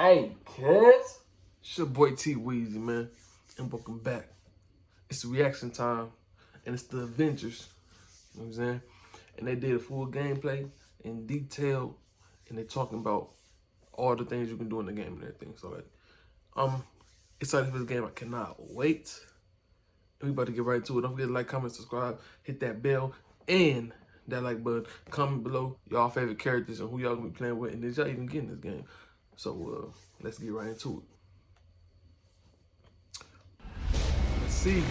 Hey, kids. It's your boy T Weezy, man. And welcome back. It's reaction time. And it's the Avengers. You know what I'm saying? And they did a full gameplay in detail. And they're talking about all the things you can do in the game and everything. So, like, I'm excited for this game. I cannot wait. And we about to get right to it. Don't forget to like, comment, subscribe, hit that bell, and that like button. Comment below y'all favorite characters and who y'all gonna be playing with. And did y'all even get in this game? So, let's get right into it. Let's see.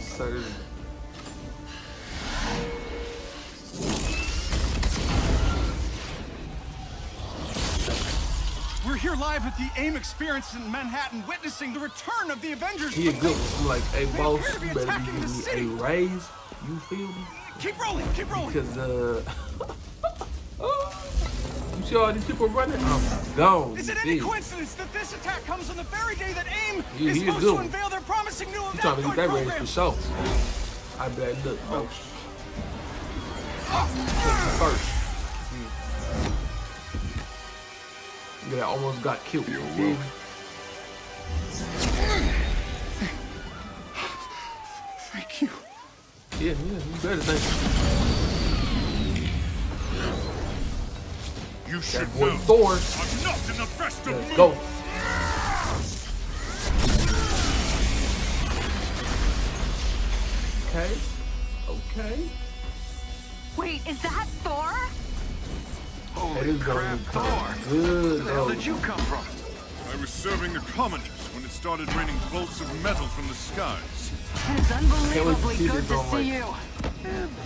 Sir. We're here live at the AIM experience in Manhattan, witnessing the return of the Avengers. He a good one. I'm like, hey, boss, you better be giving me a raise. You feel me? Keep rolling, keep rolling. Because, you see all these people running? I'm gone. Is it any coincidence that this attack comes on the very day that AIM is a supposed good to one. unveil their promising new You trying to get that raise for sure. I be like, look, bro. First. Yeah, I almost got killed. You're welcome. Thank you. Yeah, you better thank you. You should That boy know. Thor. I'm not in the best of moods. Let's go. Okay. Wait, is that Thor? Holy crap, Thor! Good. Where the hell did you come from? I was serving the commoners when it started raining bolts of metal from the skies. It is unbelievably see good this to on, see like, you.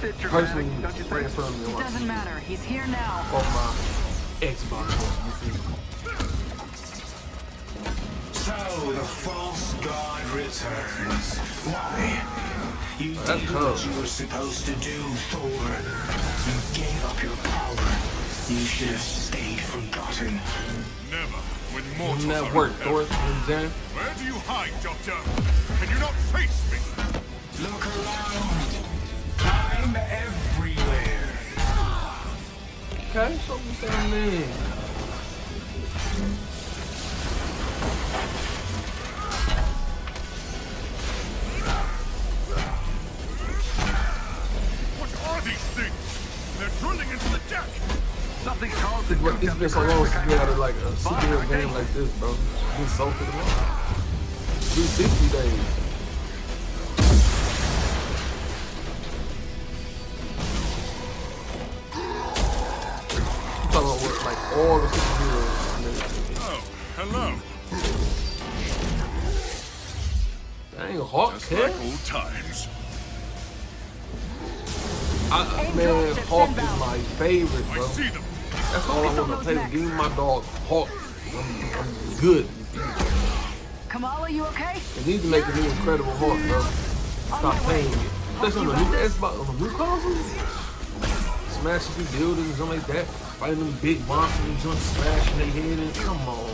Bit Personally, dramatic, don't you right in think? front of me. It doesn't matter. He's here now. On my Xbox. You see me? So the false god returns. Why? You did what you were supposed to do, Thor. You gave up your power. You should have stayed forgotten. Never. When mortals That are work, in Thor. peril. Where do you hide, Doctor? Can you not face me? Look around. I'm everywhere. Okay, so what's that mean? What are these things? They're drilling into the deck. Something called the It's been so long since we had like a superhero game like this, bro. It's been so freaking long. 360 days. I'm talking about what, like all the superheroes and everything. Oh, hello. Dang, Hawk, Just kid. like old times. Man, Hawk is my favorite, I bro. see them. That's all I want to play with. Give me my dog, Hawk. I'm good. Kamala, you okay? They need to make a new Incredible Hulk, bro. Stop playing it. Especially on the new Xbox, on the new consoles. Smashing through buildings and something like that. Fighting them big monsters and joint smashing their head in. Come on.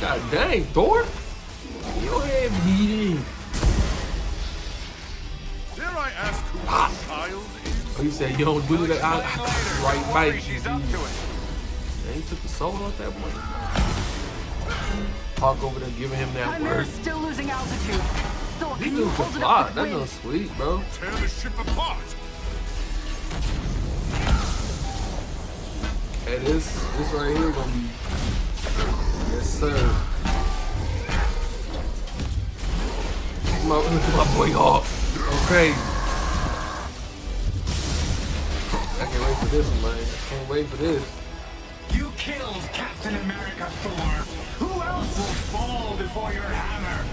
God dang, Thor. Your head beating. Dare I ask who the child is? Oh, you said you don't do that? I right bite. She's up to it. Yeah, he took the soul out that boy. Hawk over there giving him that word. Chimera's still losing altitude. Thor, He can dude you can hold it fly. up with That's no wind? sweet, bro. Tear the ship apart. Hey, this right here gonna be, yes sir. Look at my boy Hawk. Okay. I can't wait for this one, man. I can't wait for this. You killed Captain America, Thor. Who else will fall before your hammer?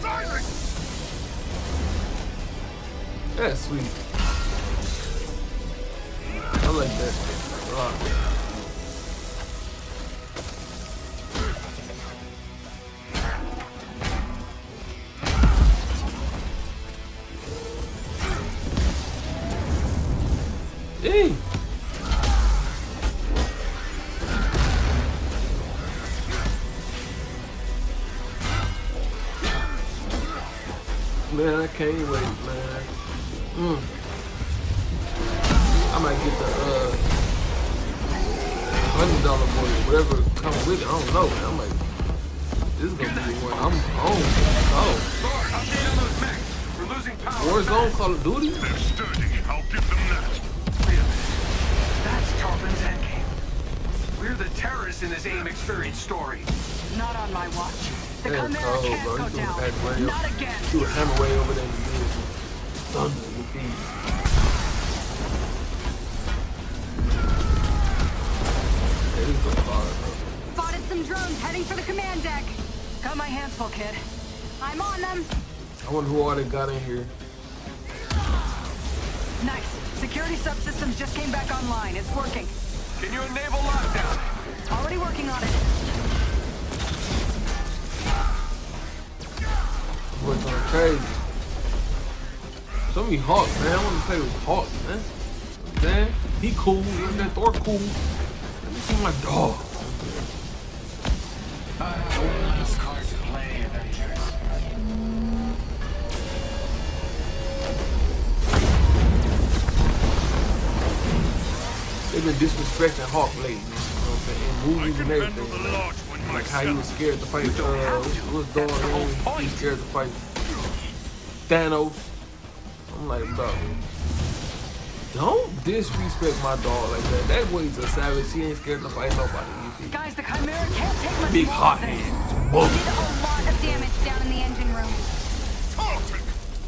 Silence! That's sweet. I like that. A lot. Hey! Man, I can't wait, man. I might get the $100 boy, whatever comes with it. I don't know. Man. I'm like, this is gonna be one. I'm home. Oh, Lord, update on those mechs. We're losing power. Warzone, Call of Duty. They're sturdy. I'll give them that. Wait a minute. That's Tarleton's endgame. We're the terrorists in this AIM experience story. Not on my watch. The Damn, Chimera cold, can't bro. go He's doing down. back radio. Not again. Do a hammer way over there and do thunder with these. Hey, this is gonna bother, bro. Spotted some drones heading for the command deck. Got my hands full, kid. I'm on them. I wonder who all they got in here. Nice. Security subsystems just came back online. It's working. Can you enable lockdown? Already working on it. Boys going crazy. Some of me Hawk, man. I want to play with Hawk, man. Man, he cool. That Thor cool. Let me see my dog. Last card to play, Avengers. They've been disrespecting Hawk lately. You know what I'm saying? In I movies can and handle everything. the Man. large one Like how he was myself. scared to fight, what's dog name? He was scared to fight Thanos. I'm like, bro, don't disrespect my dog like that. That boy's a savage. He ain't scared to fight nobody. You see? Guys, the Chimera can't take much Big more hot of this. hands. Did Whoa. a lot of damage down in the engine room. Tarleton,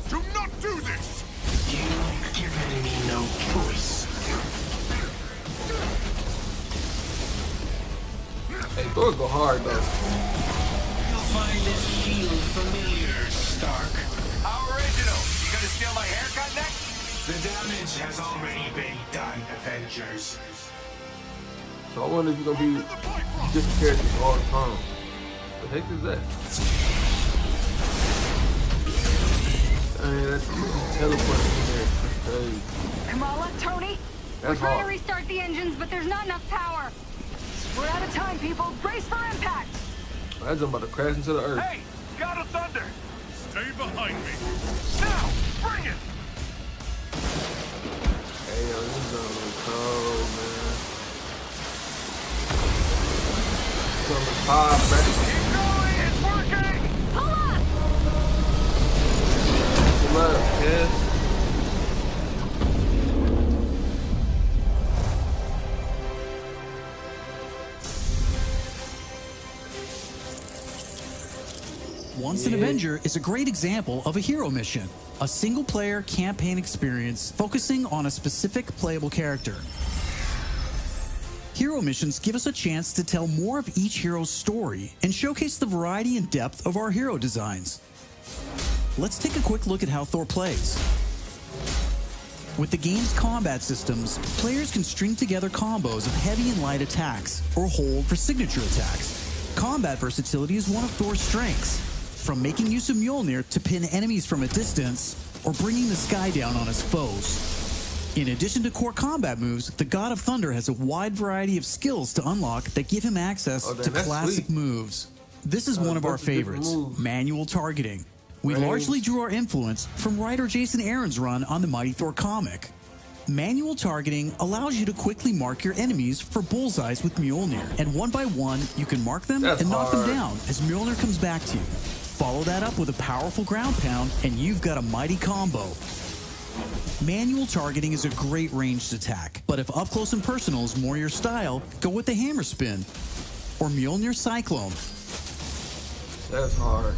do not do this. You've given me no choice. Hey, Thor go hard though. You'll find this shield familiar, Stark. How original. You gonna steal my haircut next? The damage has already been done, Avengers. So I wonder if you're gonna be different characters all the time. The heck is that? Man, that's teleporting in there. That's crazy. Kamala, Tony, We're That's trying to hard. restart the engines, but there's not enough power. we're out of time, people. Brace for impact. That's about to crash into the earth. Hey, God of Thunder. Stay behind me. Now, bring it. Hey, yo, this is gonna look cold, man. It's gonna look hot, man. Keep going. It's working. Pull up! Pull up, yes. Once an Avenger is a great example of a hero mission, a single-player campaign experience focusing on a specific playable character. Hero missions give us a chance to tell more of each hero's story and showcase the variety and depth of our hero designs. Let's take a quick look at how Thor plays. With the game's combat systems, players can string together combos of heavy and light attacks, or hold for signature attacks. Combat versatility is one of Thor's strengths, from making use of Mjolnir to pin enemies from a distance, or bringing the sky down on his foes. In addition to core combat moves, the God of Thunder has a wide variety of skills to unlock that give him access Oh, damn, to that's classic sweet. moves. This is one of our bunch of different favorites, moves. manual targeting. We Range. largely drew our influence from writer Jason Aaron's run on the Mighty Thor comic. Manual targeting allows you to quickly mark your enemies for bullseyes with Mjolnir, and one by one, you can mark them That's and knock them hard. down as Mjolnir comes back to you. Follow that up with a powerful ground pound, and you've got a mighty combo. Manual targeting is a great ranged attack, but if up close and personal is more your style, go with the hammer spin or Mjolnir Cyclone. That's hard.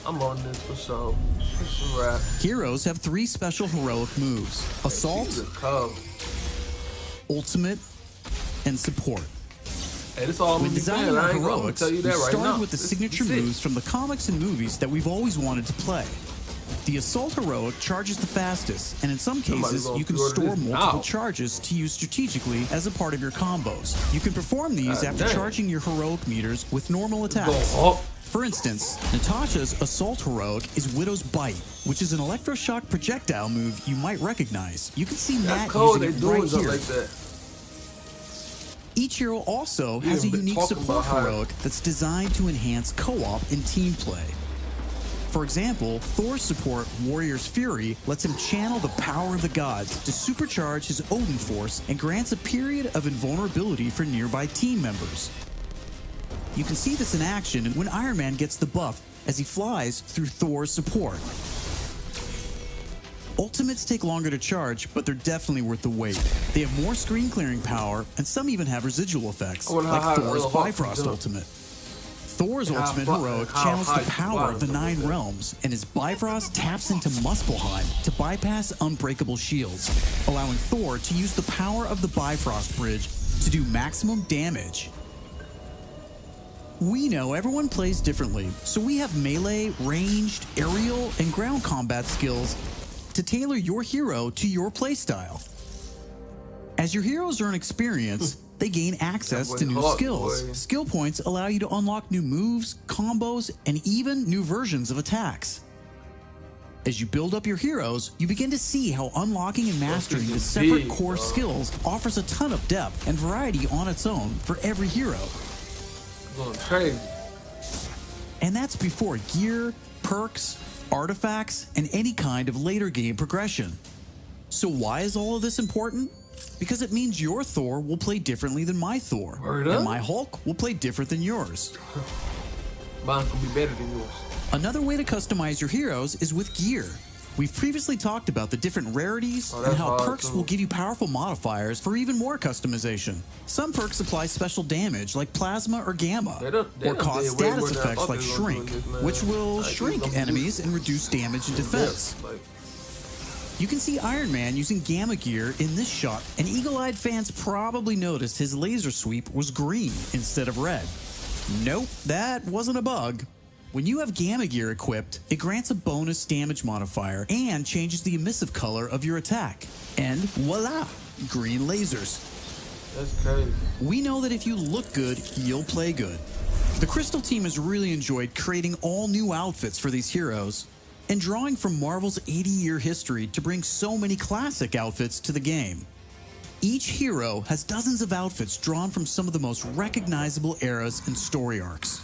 I'm on this for sure. It's a wrap. Heroes have 3 special heroic moves: Assault, She's a cub. Ultimate, and Support. Hey, this all When gonna be designing bad. our I ain't gonna heroics, tell you we that right started now. with the This signature is it. moves from the comics and movies that we've always wanted to play. The Assault Heroic charges the fastest, and in some cases, gonna you can pre-order store this multiple now. charges to use strategically as a part of your combos. You can perform these God after damn. charging your heroic meters with normal attacks. Go up. For instance, Natasha's Assault Heroic is Widow's Bite, which is an electroshock projectile move you might recognize. You can see Matt That's cold. using They it doing right something here. like that. Each hero also has a even been unique talking support about how- heroic that's designed to enhance co-op and team play. For example, Thor's support, Warrior's Fury, lets him channel the power of the gods to supercharge his Odin force and grants a period of invulnerability for nearby team members. You can see this in action when Iron Man gets the buff as he flies through Thor's support. Ultimates take longer to charge, but they're definitely worth the wait. They have more screen clearing power, and some even have residual effects, like Thor's Bifrost Ultimate. Thor's Ultimate Heroic channels the power of the 9 realms, and his Bifrost taps into Muspelheim to bypass unbreakable shields, allowing Thor to use the power of the Bifrost Bridge to do maximum damage. We know everyone plays differently, so we have melee, ranged, aerial, and ground combat skills to tailor your hero to your playstyle. As your heroes earn experience, they gain access to new skills. Skill points allow you to unlock new moves, combos, and even new versions of attacks. As you build up your heroes, you begin to see how unlocking and mastering the separate core skills offers a ton of depth and variety on its own for every hero. Going crazy. And that's before gear, perks, artifacts, and any kind of later game progression. So why is all of this important? Because it means your Thor will play differently than my Thor, and my Hulk will play different than yours. Mine could be better than yours. Another way to customize your heroes is with gear. We've previously talked about the different rarities and how perks will give you powerful modifiers for even more customization. Some perks apply special damage like plasma or gamma, or cause status effects like shrink, which will shrink enemies and reduce damage and defense. You can see Iron Man using gamma gear in this shot, and eagle-eyed fans probably noticed his laser sweep was green instead of red. Nope, that wasn't a bug. When you have gamma gear equipped, it grants a bonus damage modifier and changes the emissive color of your attack. And voila, green lasers. That's crazy. We know that if you look good, you'll play good. The Crystal team has really enjoyed creating all new outfits for these heroes and drawing from Marvel's 80-year history to bring so many classic outfits to the game. Each hero has dozens of outfits drawn from some of the most recognizable eras and story arcs.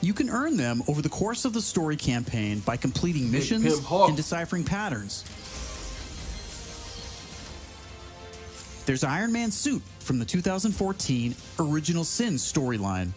You can earn them over the course of the story campaign by completing missions and deciphering patterns. There's Iron Man's suit from the 2014 Original Sin storyline,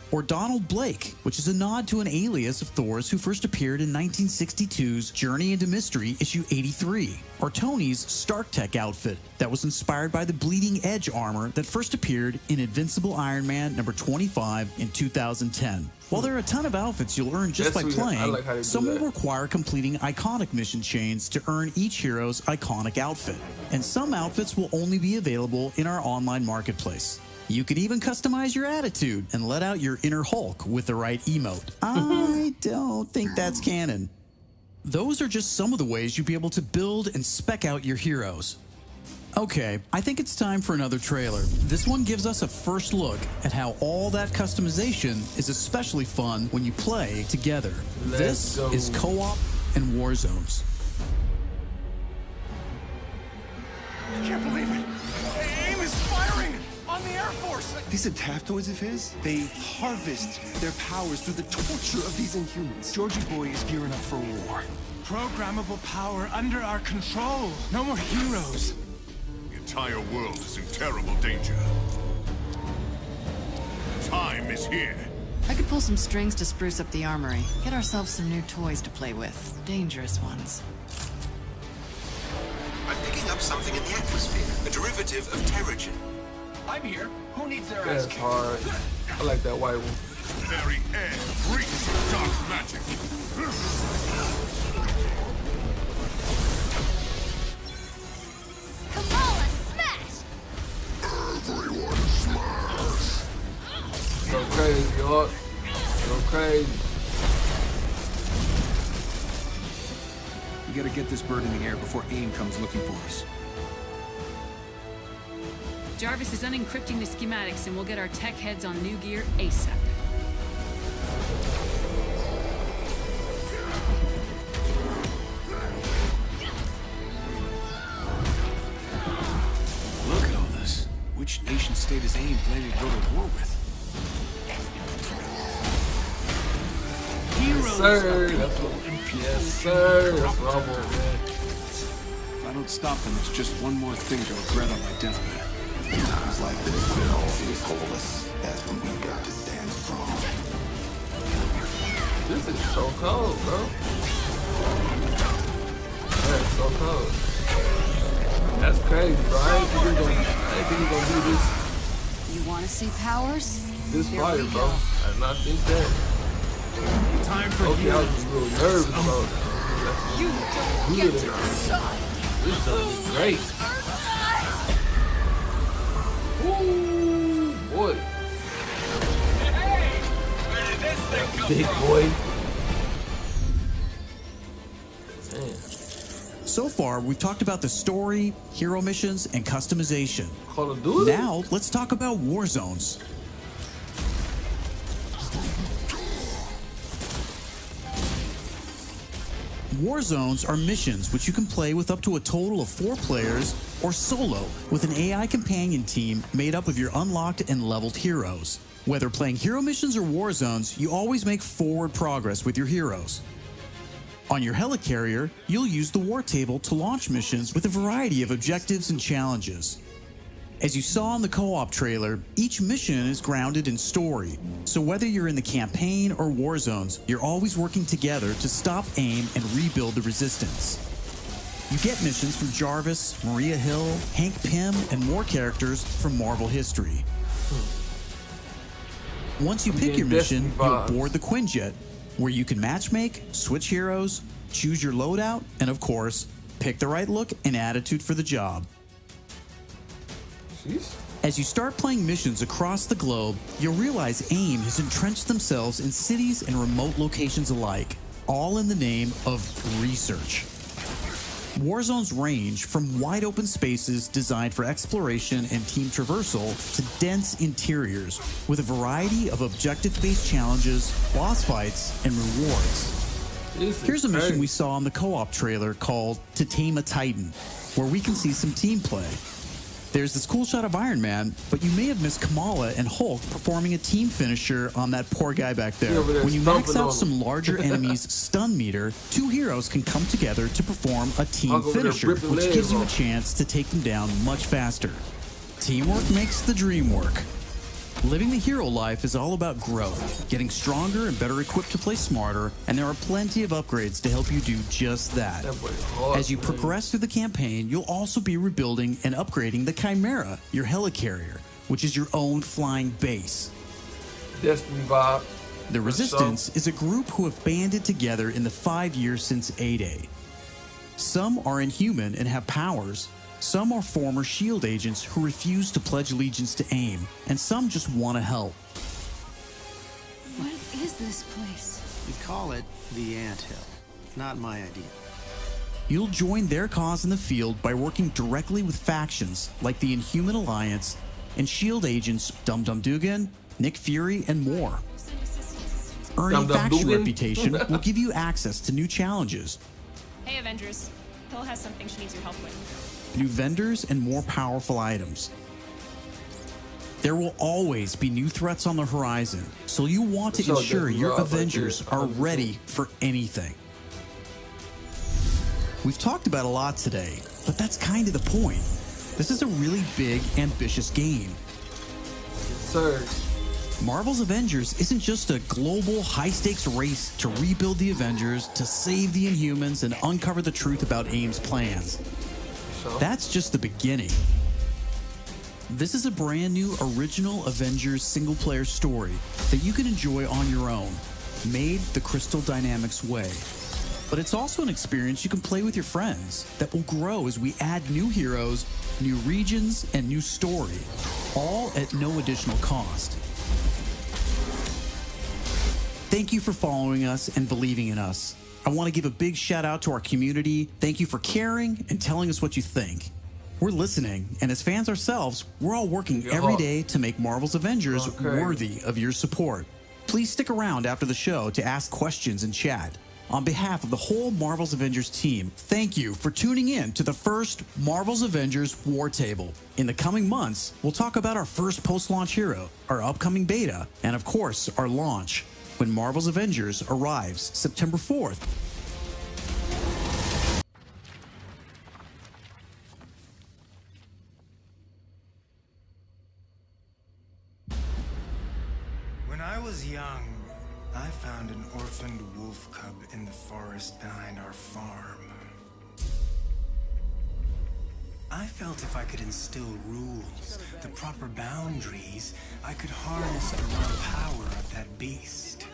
or Donald Blake, which is a nod to an alias of Thor's who first appeared in 1962's Journey into Mystery issue 83, or Tony's Stark Tech outfit that was inspired by the Bleeding Edge armor that first appeared in Invincible Iron Man number 25 in 2010. While there are a ton of outfits you'll earn just by playing, some will require completing iconic mission chains to earn each hero's iconic outfit, and some outfits will only be available in our online marketplace. You can even customize your attitude and let out your inner Hulk with the right emote. I don't think that's canon. Those are just some of the ways you'll be able to build and spec out your heroes. Okay, I think it's time for another trailer. This one gives us a first look at how all that customization is especially fun when you play together. This is Co-op and War Zones. I can't believe it! AIM is firing on the Air Force! These Adaptoids of his, they harvest their powers through the torture of these Inhumans. Georgie Boy is gearing up for war. Programmable power under our control. No more heroes. The entire world is in terrible danger. Time is here. I could pull some strings to spruce up the armory. Get ourselves some new toys to play with. Dangerous ones. I'm picking up something in the atmosphere. A derivative of Terrigen. I'm here. Who needs their That's hard. I like that white one. The very air reeks of dark magic. Kamala, smash! Everyone smash! Go crazy, y'all. Go crazy. We gotta get this bird in the air before AIM comes looking for us. Jarvis is unencrypting the schematics and we'll get our tech heads on new gear ASAP. Look at all this. Which nation state is AIM planning to go to war with? Heroes sir. Yes, sir. That's what I want, man. If I don't stop them, it's just one more thing to regret on my deathbed. Times like this, when all fears hold us, that's when we've got to stand strong. This is so cold, bro. That's so cold. That's crazy, bro. I ain't think we gonna do this. You want to see powers? This Here fire, we bro. go. I did not think that. Time for Okay, I was just a little nervous about it. You don't get to decide. This sounds great. Ooh, boy. Big boy. Man. So far, we've talked about the story, hero missions, and customization. Call of Duty? Now, let's talk about war zones. War zones are missions which you can play with up to a total of 4 players or solo with an AI companion team made up of your unlocked and leveled heroes. Whether playing hero missions or war zones, you always make forward progress with your heroes. On your helicarrier, you'll use the war table to launch missions with a variety of objectives and challenges. As you saw in the co-op trailer, each mission is grounded in story, so whether you're in the campaign or war zones, you're always working together to stop AIM and rebuild the resistance. You get missions from Jarvis, Maria Hill, Hank Pym, and more characters from Marvel history. Once you pick your mission, you'll board the Quinjet, where you can matchmake, switch heroes, choose your loadout, and of course, pick the right look and attitude for the job. As you start playing missions across the globe, you'll realize AIM has entrenched themselves in cities and remote locations alike, all in the name of research. War zones range from wide open spaces designed for exploration and team traversal to dense interiors with a variety of objective-based challenges, boss fights, and rewards. Here's a mission we saw in the co-op trailer called To Tame a Titan, where we can see some team play. There's this cool shot of Iron Man, but you may have missed Kamala and Hulk performing a team finisher on that poor guy back there. When you max out some larger enemies' stun meter, 2 heroes can come together to perform a team finisher, which gives you a chance to take them down much faster. Teamwork makes the dream work. Living the hero life is all about growth, getting stronger and better equipped to play smarter, and there are plenty of upgrades to help you do just that. As you progress through the campaign, you'll also be rebuilding and upgrading the Chimera, your helicarrier, which is your own flying base. Destiny vibe. The Resistance is a group who have banded together in the 5 years since A-Day. Some are inhuman and have powers. Some are former SHIELD agents who refuse to pledge allegiance to AIM, and some just want to help. What is this place? We call it the Anthill. Not my idea. You'll join their cause in the field by working directly with factions like the Inhuman Alliance and SHIELD agents Dum Dum Dugan, Nick Fury, and more. Earning a faction reputation will give you access to new challenges. Hey, Avengers. Hill has something she needs your help with. New vendors, and more powerful items. There will always be new threats on the horizon, so you want to ensure your Avengers are ready for anything. We've talked about a lot today, but that's kind of the point. This is a really big, ambitious game. Sir. Marvel's Avengers isn't just a global, high-stakes race to rebuild the Avengers, to save the Inhumans, and uncover the truth about AIM's plans. That's just the beginning. This is a brand new original Avengers single-player story that you can enjoy on your own, made the Crystal Dynamics way. But it's also an experience you can play with your friends that will grow as we add new heroes, new regions, and new story, all at no additional cost. Thank you for following us and believing in us. I want to give a big shout out to our community. Thank you for caring and telling us what you think. We're listening, and as fans ourselves, we're all working every day to make Marvel's Avengers worthy of your support. Please stick around after the show to ask questions and chat. On behalf of the whole Marvel's Avengers team, thank you for tuning in to the first Marvel's Avengers War Table. In the coming months, we'll talk about our first post-launch hero, our upcoming beta, and of course, our launch. when Marvel's Avengers arrives September 4th. When I was young, I found an orphaned wolf cub in the forest behind our farm. I felt if I could instill rules, the proper boundaries, I could harness the raw power of that beast.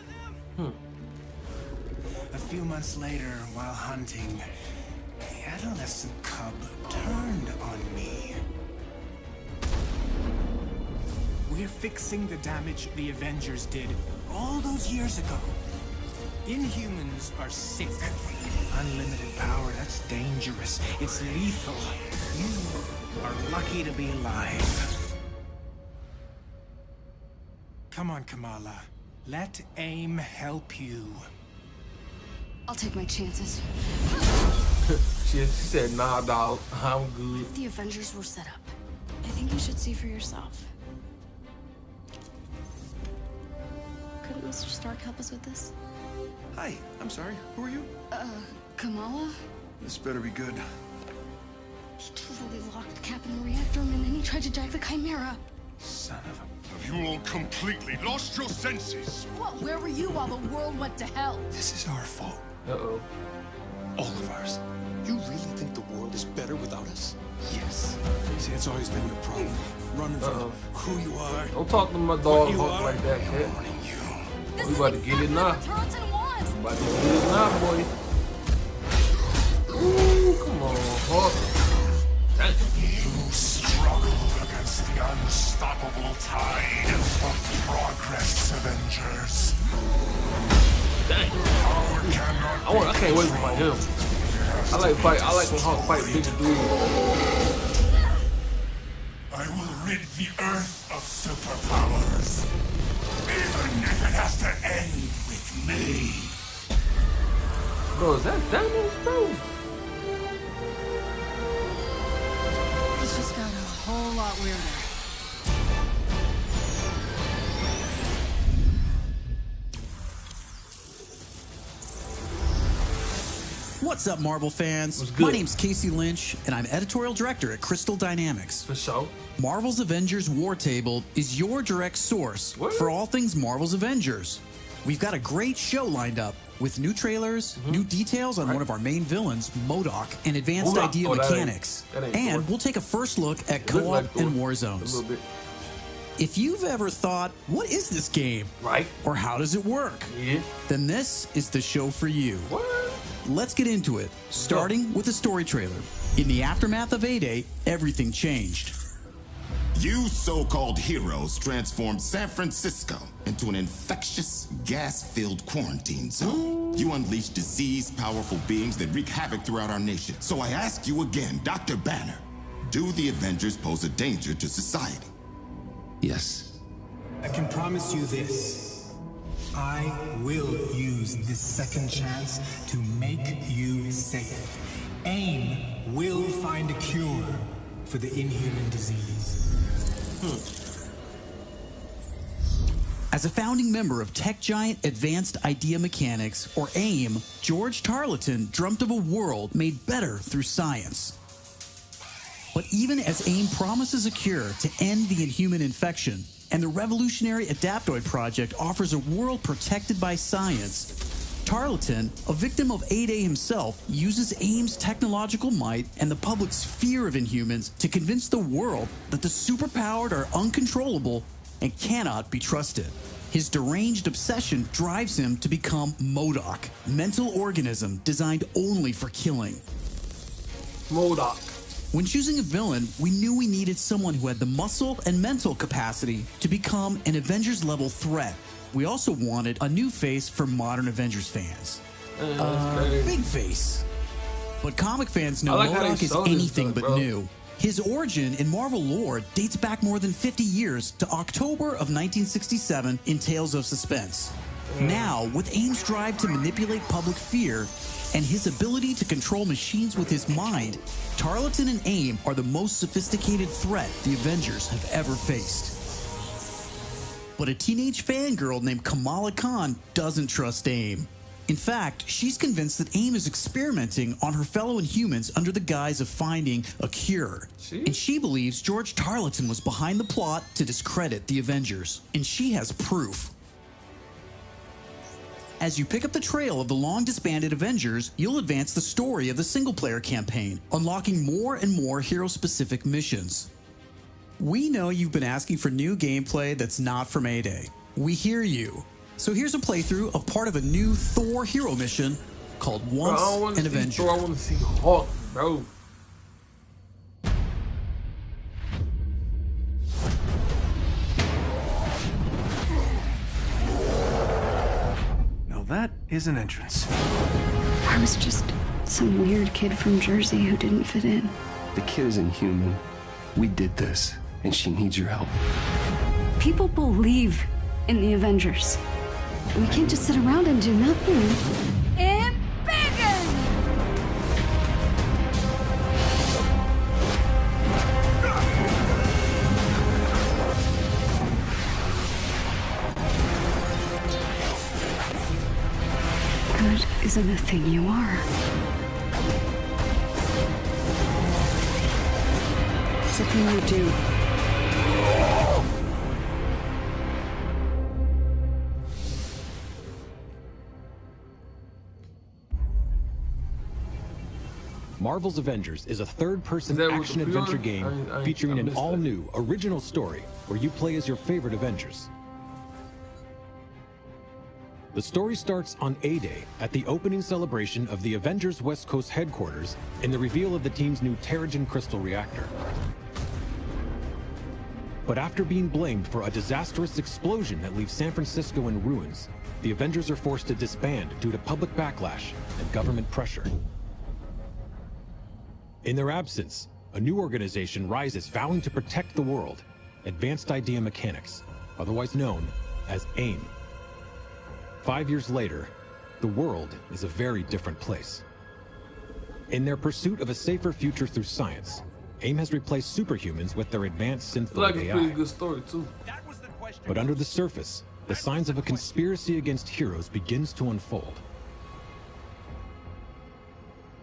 A few months later, while hunting, the adolescent cub turned on me. We're fixing the damage the Avengers did all those years ago. Inhumans are sick. Unlimited power, that's dangerous. It's lethal. You are lucky to be alive. Come on, Kamala. Let AIM help you. I'll take my chances. She said, nah, dog, I'm good. If the Avengers were set up, I think you should see for yourself. Couldn't Mr. Stark help us with this? Hi, I'm sorry. Who are you? Kamala? This better be good. He totally locked Cap in the reactor room and then he tried to jack the Chimera. Son of a... Have you all completely lost your senses? What? Where were you while the world went to hell? This is our fault. Uh-oh. All of ours. You really think the world is better without us? Yes. See, it's always been your problem. Running from who you are. Don't talk to my dog you Hulk are. like that, kid. This We is about to get it now. what Tarleton wants. About to get it now, boy. Ooh, come on, Hulk. Dang. You struggle against the unstoppable tide of progress, Avengers. Dang. I can't wait to fight him. I like when Hulk fight bigger dudes. I will rid the Earth of superpowers, even if it has to end with me. Bro, is that Thanos, bro? It's just got a whole lot weirder. What's up, Marvel fans? What's good? My name's Casey Lynch, and I'm editorial director at Crystal Dynamics. For sure. Marvel's Avengers War Table is your direct source for all things Marvel's Avengers. We've got a great show lined up with new trailers, new details on one of our main villains, MODOK, and advanced MODOK. idea Oh, that mechanics. ain't And Thor. we'll take a first look at It look co-op like Thor. and war A zones. little bit. If you've ever thought, what is this game? Right. Or how does it work? Yeah. Then this is the show for you. What? Let's get into it, starting with the story trailer. In the aftermath of A-Day, everything changed. You so-called heroes transformed San Francisco into an infectious, gas-filled quarantine zone. You unleashed diseased, powerful beings that wreak havoc throughout our nation. So I ask you again, Dr. Banner, do the Avengers pose a danger to society? Yes. I can promise you this. I will use this second chance to make you safe. AIM will find a cure for the inhuman disease. As a founding member of tech giant Advanced Idea Mechanics, or AIM, George Tarleton dreamt of a world made better through science. But even as AIM promises a cure to end the inhuman infection, and the revolutionary Adaptoid Project offers a world protected by science, Tarleton, a victim of A-Day himself, uses AIM's technological might and the public's fear of Inhumans to convince the world that the superpowered are uncontrollable and cannot be trusted. His deranged obsession drives him to become MODOK, mental organism designed only for killing. MODOK. When choosing a villain, we knew we needed someone who had the muscle and mental capacity to become an Avengers-level threat. We also wanted a new face for modern Avengers fans. Big face. But comic fans know I like how they MODOK is sold this anything stuff, but bro. new. His origin in Marvel lore dates back more than 50 years to October of 1967 in Tales of Suspense. Now, with AIM's drive to manipulate public fear and his ability to control machines with his mind, Tarleton and AIM are the most sophisticated threat the Avengers have ever faced. But a teenage fangirl named Kamala Khan doesn't trust AIM. In fact, she's convinced that AIM is experimenting on her fellow Inhumans under the guise of finding a cure. And she believes George Tarleton was behind the plot to discredit the Avengers. And she has proof. As you pick up the trail of the long-disbanded Avengers, you'll advance the story of the single-player campaign, unlocking more and more hero-specific missions. We know you've been asking for new gameplay that's not from A-Day. We hear you. So here's a playthrough of part of a new Thor hero mission called Once an Avenger. Thor, I want to see Hulk, bro. Now that is an entrance. I was just some weird kid from Jersey who didn't fit in. The kid is inhuman. We did this, and she needs your help. People believe in the Avengers. We can't just sit around and do nothing. Embiggen! Good isn't a thing you are. It's a thing you do. Marvel's Avengers is a third-person action-adventure game featuring an all-new, original story where you play as your favorite Avengers. The story starts on A-Day at the opening celebration of the Avengers West Coast headquarters and the reveal of the team's new Terrigen crystal reactor. But after being blamed for a disastrous explosion that leaves San Francisco in ruins, the Avengers are forced to disband due to public backlash and government pressure. In their absence, a new organization rises vowing to protect the world, Advanced Idea Mechanics, otherwise known as AIM. 5 years later, the world is a very different place. In their pursuit of a safer future through science, AIM has replaced superhumans with their advanced synthetic AI. Pretty good story too. But under the surface, the signs of a conspiracy against heroes begins to unfold.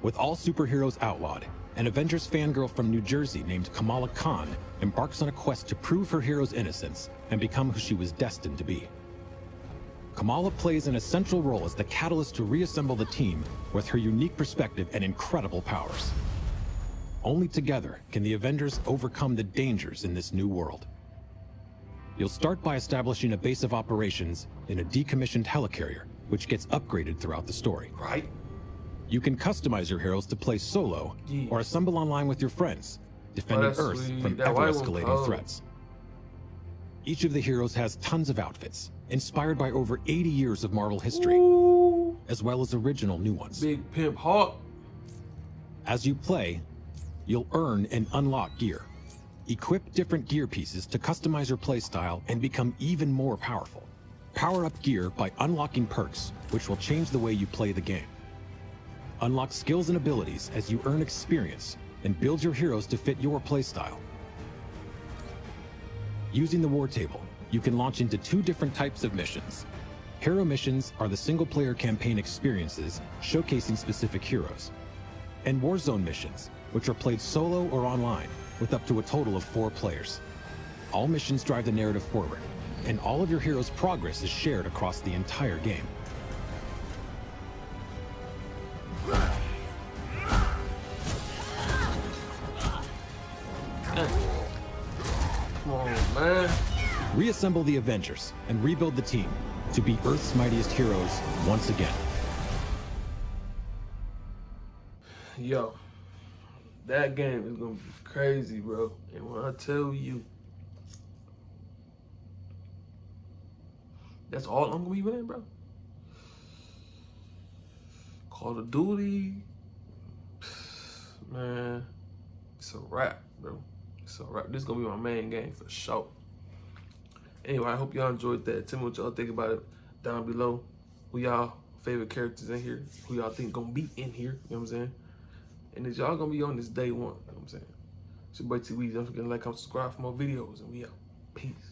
With all superheroes outlawed, an Avengers fangirl from New Jersey named Kamala Khan embarks on a quest to prove her hero's innocence and become who she was destined to be. Kamala plays an essential role as the catalyst to reassemble the team with her unique perspective and incredible powers. Only together can the Avengers overcome the dangers in this new world. You'll start by establishing a base of operations in a decommissioned helicarrier, which gets upgraded throughout the story. Right. You can customize your heroes to play solo or assemble online with your friends, defending Earth from ever-escalating threats. Each of the heroes has tons of outfits, inspired by over 80 years of Marvel history, as well as original new ones. Big Pimp Hulk. As you play, you'll earn and unlock gear. Equip different gear pieces to customize your playstyle and become even more powerful. Power up gear by unlocking perks, which will change the way you play the game. Unlock skills and abilities as you earn experience and build your heroes to fit your playstyle. Using the war table, you can launch into 2 different types of missions. Hero missions are the single-player campaign experiences showcasing specific heroes. And Warzone missions, which are played solo or online, with up to a total of 4 players. All missions drive the narrative forward, and all of your heroes' progress is shared across the entire game. Come on, man. Reassemble the Avengers and rebuild the team to be Earth's mightiest heroes once again. Yo, that game is gonna be crazy, bro. And when I tell you, that's all I'm gonna be in, bro. Call of Duty, man, it's a wrap, bro. It's a wrap. This is gonna be my main game for sure. Anyway, I hope y'all enjoyed that. Tell me what y'all think about it down below. Who y'all favorite characters in here? Who y'all think gonna be in here? You know what I'm saying? And is y'all gonna be on this day one? You know what I'm saying? It's your boy T Weezy. Don't forget to like, comment, subscribe for more videos, and we out. Peace.